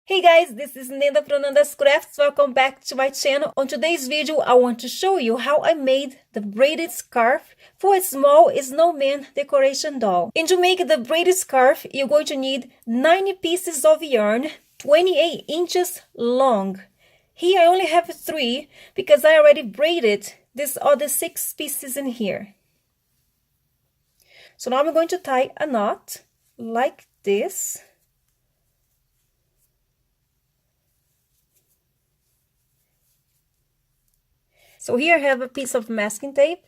Hey guys, this is Nanda from Nanda's Crafts. Welcome back to my channel. On today's video, I want to show you how I made the braided scarf for a small snowman decoration doll. And to make the braided scarf, you're going to need 90 pieces of yarn, 28 inches long. Here I only have 3 because I already braided these other 6 pieces in here. So now I'm going to tie a knot like this. So here I have a piece of masking tape.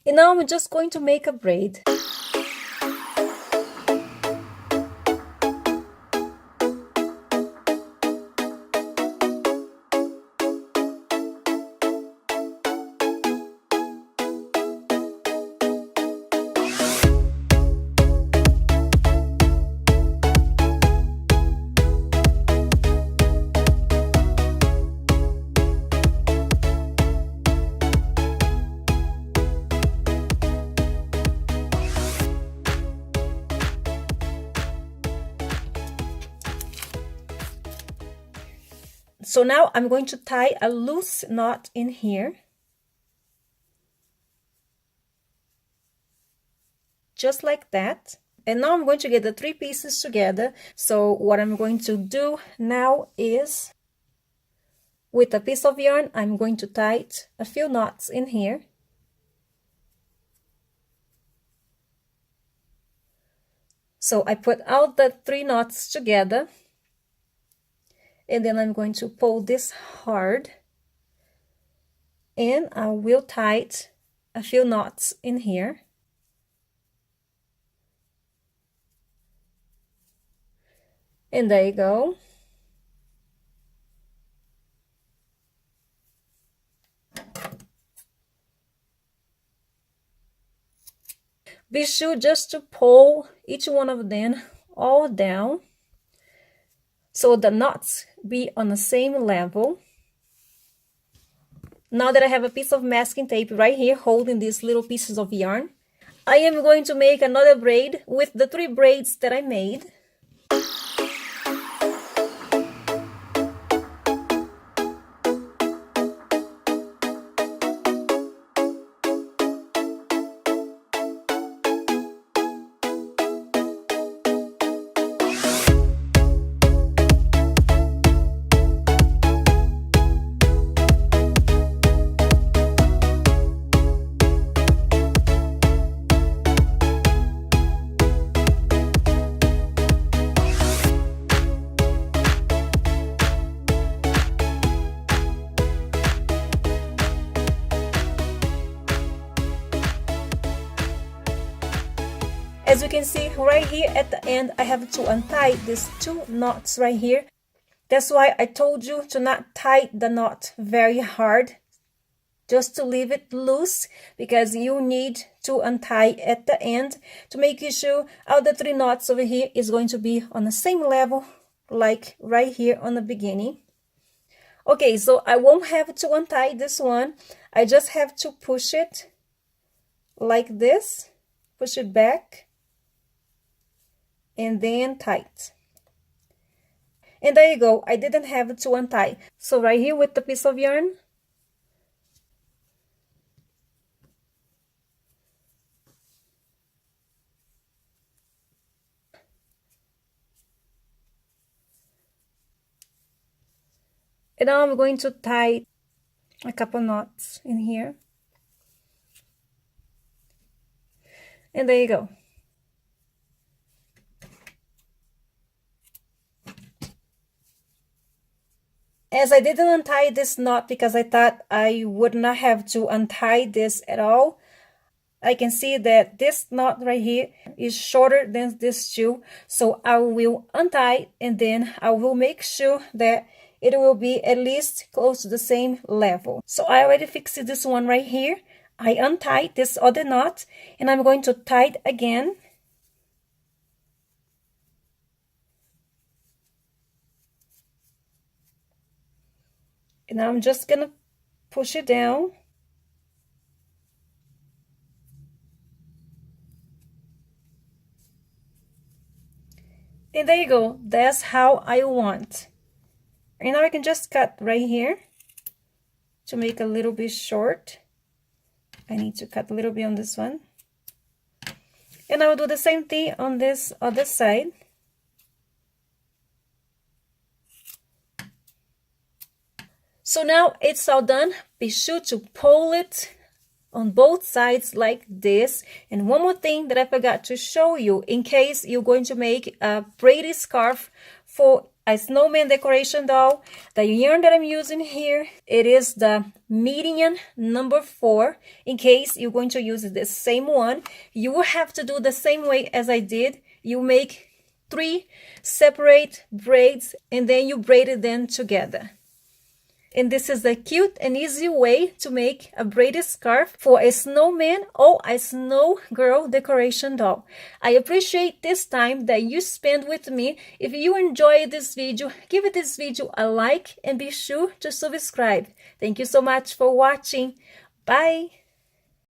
And now I'm just going to make a braid. So now I'm going to tie a loose knot in here. Just like that. And now I'm going to get the 3 pieces together. So what I'm going to do now is, with a piece of yarn, I'm going to tie a few knots in here. So I put all the 3 knots together. And then I'm going to pull this hard, and I will tie a few knots in here. And there you go. Be sure just to pull each one of them all down, so the knots be on the same level. Now that I have a piece of masking tape right here holding these little pieces of yarn, I am going to make another braid with the 3 braids that I made. As you can see right here at the end, I have to untie these 2 knots right here. That's why I told you to not tie the knot very hard, just to leave it loose, because you need to untie at the end to make sure all the 3 knots over here is going to be on the same level like right here on the beginning. Okay, so I won't have to untie this one. I just have to push it like this, push it back, and then tight. And there you go. I didn't have to untie. So right here with the piece of yarn, and now I'm going to tie a couple knots in here. And there you go. As I didn't untie this knot because I thought I would not have to untie this at all, I can see that this knot right here is shorter than this 2. So I will untie, and then I will make sure that it will be at least close to the same level. So I already fixed this one right here. I untied this other knot, and I'm going to tie it again. And I'm just gonna push it down. And there you go. That's how I want. And now I can just cut right here to make a little bit short. I need to cut a little bit on this one. And I will do the same thing on this other side. So now it's all done. Be sure to pull it on both sides like this. And one more thing that I forgot to show you, in case you're going to make a braided scarf for a snowman decoration doll, the yarn that I'm using here, it is the medium number 4. In case you're going to use the same one, you will have to do the same way as I did. You make 3 separate braids and then you braid them together. And this is a cute and easy way to make a braided scarf for a snowman or a snow girl decoration doll. I appreciate this time that you spend with me. If you enjoyed this video, give this video a like and be sure to subscribe. Thank you so much for watching. Bye!